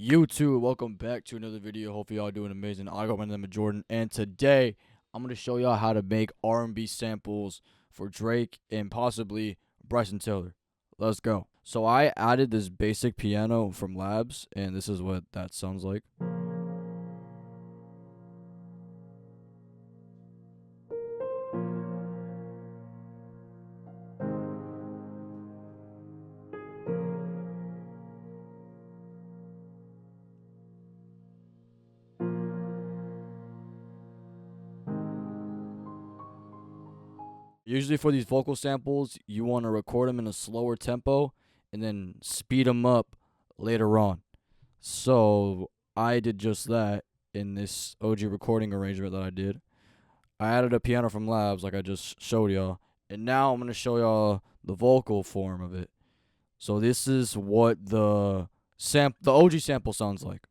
YouTube, welcome back to another video. Hopefully y'all doing amazing. I got my name is Jordan, and today I'm gonna show y'all how to make R&B samples for Drake and possibly Bryson Tiller. Let's go. So I added this basic piano from Labs, and this is what that sounds like. Usually for these vocal samples, you want to record them in a slower tempo and then speed them up later on. So I did just that in this OG recording arrangement that I did. I added a piano from Labs like I just showed y'all. And now I'm going to show y'all the vocal form of it. So this is what the OG sample sounds like.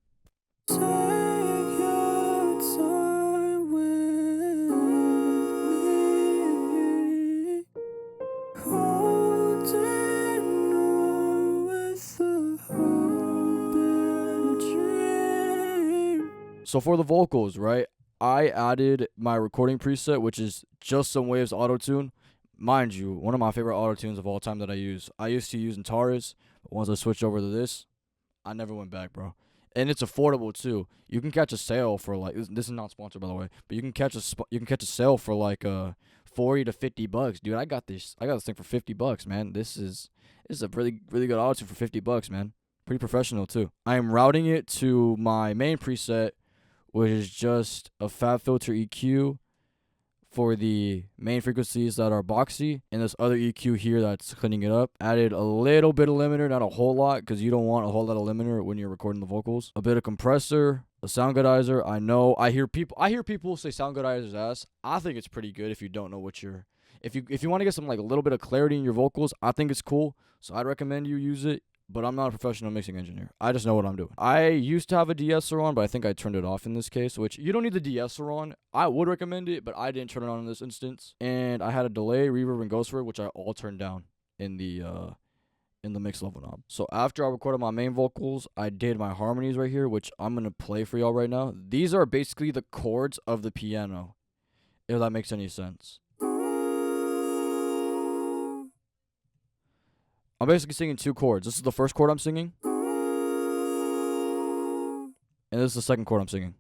Take your time with me. Holding on with the hope and a dream. So for the vocals, right? I added my recording preset, which is just some Waves auto-tune. Mind you, one of my favorite auto-tunes of all time that I use. I used to use Antares, but once I switched over to this, I never went back, bro. And it's affordable too. You can catch a sale for like this is not sponsored by the way, but you can catch a sale for like $40 to $50, dude. I got this thing for $50, man. This is a really good auto-tune for $50, man. Pretty professional too. I am routing it to my main preset, which is just a fab filter EQ for the main frequencies that are boxy, and this other EQ here that's cleaning it up. Added a little bit of limiter, not a whole lot, because you don't want a whole lot of limiter when you're recording the vocals. A bit of compressor, a sound goodizer. I hear people say sound goodizer's ass. I think it's pretty good if you don't know what you're. If you want to get some like a little bit of clarity in your vocals, I think it's cool. So I'd recommend you use it. But I'm not a professional mixing engineer. I just know what I'm doing. I used to have a de-esser on, but I think I turned it off in this case, which you don't need the de-esser on. I would recommend it, but I didn't turn it on in this instance. And I had a delay, reverb, and ghost reverb, which I all turned down in the mix level knob. So after I recorded my main vocals, I did my harmonies right here, which I'm going to play for y'all right now. These are basically the chords of the piano, if that makes any sense. I'm basically singing two chords. This is the first chord I'm singing. And this is the second chord I'm singing.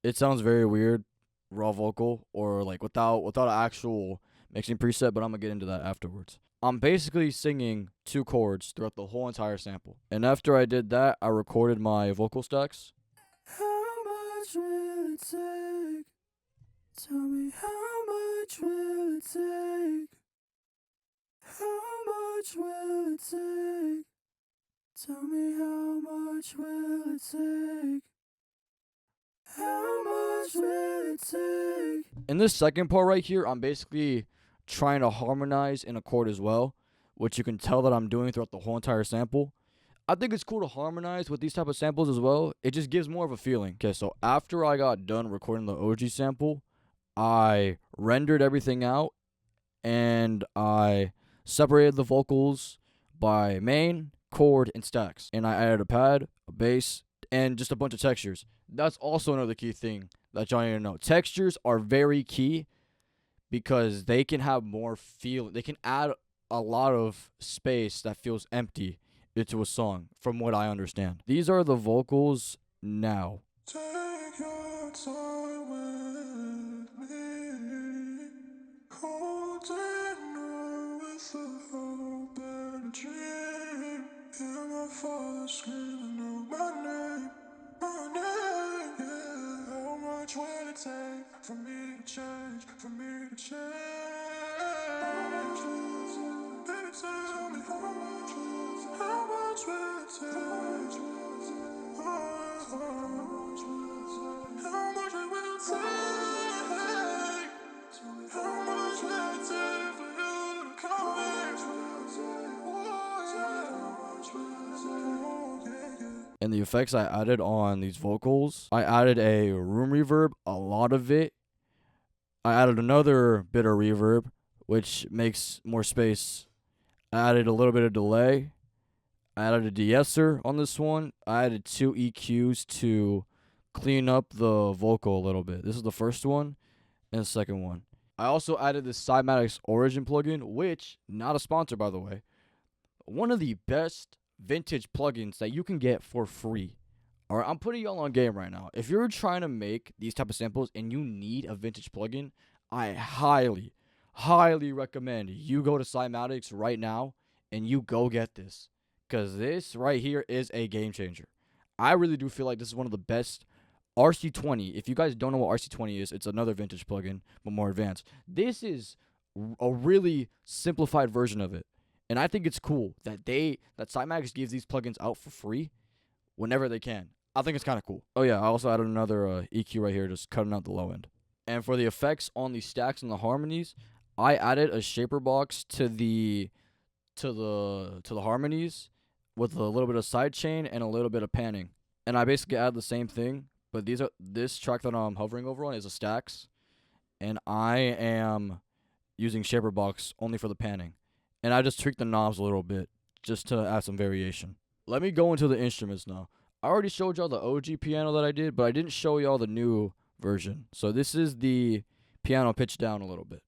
It sounds very weird, raw vocal, or like without an actual mixing preset, but I'm going to get into that afterwards. I'm basically singing two chords throughout the whole entire sample. And after I did that, I recorded my vocal stacks. How much will it take? Tell me how much will it take? How much will it take? Tell me how much will it take? How much will it take? In this second part right here, I'm basically trying to harmonize in a chord as well, which you can tell that I'm doing throughout the whole entire sample. I think it's cool to harmonize with these type of samples as well. It just gives more of a feeling. Okay, so after I got done recording the OG sample, I rendered everything out, and I separated the vocals by main, chord, and stacks. And I added a pad, a bass, and just a bunch of textures. That's also another key thing that y'all need to know. Textures are very key because they can have more feel. They can add a lot of space that feels empty into a song, from what I understand. These are the vocals now. Take your time with me, holding on with the hope and a dream. Hear my father screaming out my name, yeah. How much will it take for me to change, for me to change? Baby, tell me how much will it take? How much will it take? Tell me how much will it take for you to come back? And the effects I added on these vocals, I added a room reverb, a lot of it. I added another bit of reverb, which makes more space. I added a little bit of delay, I added a de-esser on this one. I added 2 EQs to clean up the vocal a little bit. This is the first one and the second one. I also added the Cymatics Origin plugin, which, not a sponsor by the way, one of the best vintage plugins that you can get for free. Alright, I'm putting y'all on game right now. If you're trying to make these type of samples and you need a vintage plugin, I highly, highly recommend you go to Cymatics right now and you go get this. Because this right here is a game changer. I really do feel like this is one of the best RC20. If you guys don't know what RC20 is, it's another vintage plugin, but more advanced. This is a really simplified version of it. And I think it's cool that Cymatics gives these plugins out for free whenever they can. I think it's kind of cool. Oh yeah, I also added another EQ right here, just cutting out the low end. And for the effects on the stacks and the harmonies, I added a shaper box to the harmonies with a little bit of sidechain and a little bit of panning. And I basically add the same thing, but this track that I'm hovering over on is a stacks, and I am using shaper box only for the panning. And I just tweaked the knobs a little bit just to add some variation. Let me go into the instruments now. I already showed y'all the OG piano that I did, but I didn't show y'all the new version. So this is the piano pitched down a little bit.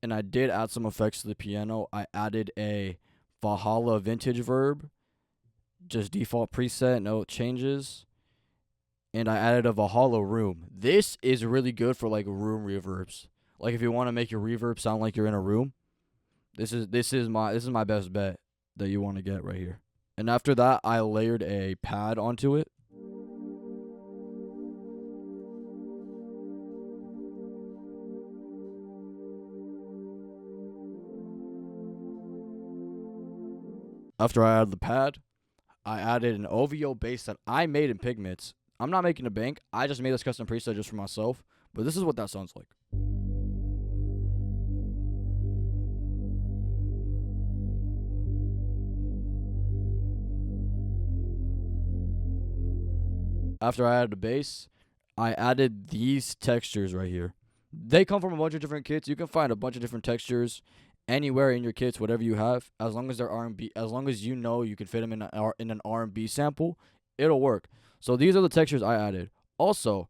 And I did add some effects to the piano. I added a Valhalla vintage verb, just default preset, no changes. And I added a Valhalla room. This is really good for like room reverbs. Like if you want to make your reverb sound like you're in a room, this is my best bet that you want to get right here. And after that, I layered a pad onto it. After I added the pad, I added an OVO bass that I made in Pigments. I'm not making a bank. I just made this custom preset just for myself. But this is what that sounds like. After I added the bass, I added these textures right here. They come from a bunch of different kits. You can find a bunch of different textures anywhere in your kits, whatever you have, as long as they're R&B, as long as you know you can fit them in an R&B sample, it'll work. So these are the textures I added. Also,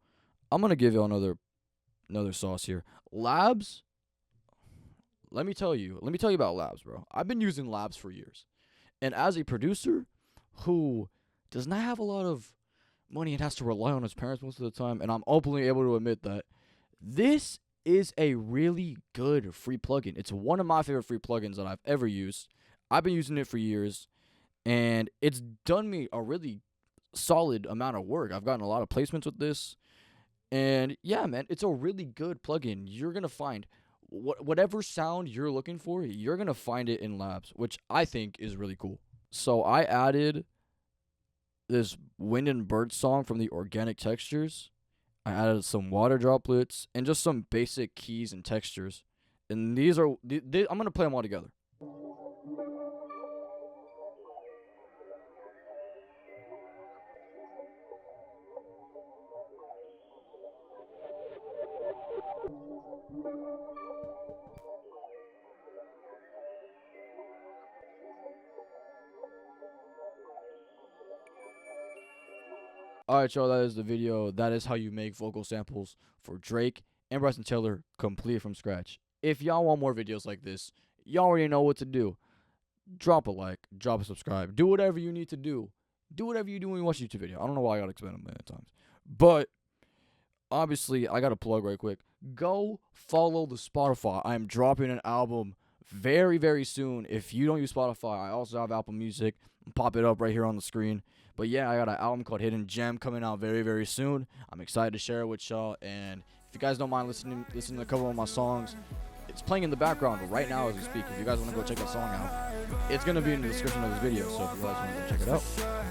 I'm gonna give you another sauce here. Labs. Let me tell you about Labs, bro. I've been using Labs for years, and as a producer who does not have a lot of money and has to rely on his parents most of the time, and I'm openly able to admit that, this is a really good free plugin. It's one of my favorite free plugins that I've ever used. I've been using it for years, and it's done me a really solid amount of work. I've gotten a lot of placements with this, and yeah, man, it's a really good plugin. You're gonna find whatever sound you're looking for, you're gonna find it in Labs, which I think is really cool. So I added this wind and bird song from the organic textures. I added some water droplets and just some basic keys and textures. And these are, I'm going to play them all together. Alright, y'all, that is the video. That is how you make vocal samples for Drake and Bryson Tiller completely from scratch. If y'all want more videos like this, y'all already know what to do. Drop a like, drop a subscribe, do whatever you need to do. Do whatever you do when you watch a YouTube video. I don't know why I gotta explain it a million times. But, obviously, I gotta plug right quick. Go follow the Spotify. I am dropping an album very, very soon. If you don't use Spotify, I also have Apple Music. Pop it up right here on the screen. But yeah, I got an album called Hidden Gem coming out very, very soon. I'm excited to share it with y'all. And if you guys don't mind listening to a couple of my songs, it's playing in the background right now as we speak. If you guys want to go check that song out, it's going to be in the description of this video. So if you guys want to go check it out,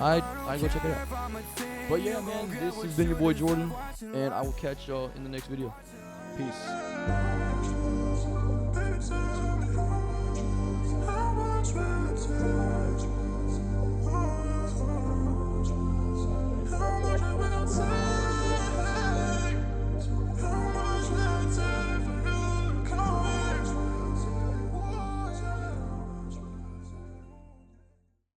I'd go check it out. But yeah, man, this has been your boy Jordan, and I will catch y'all in the next video. Peace.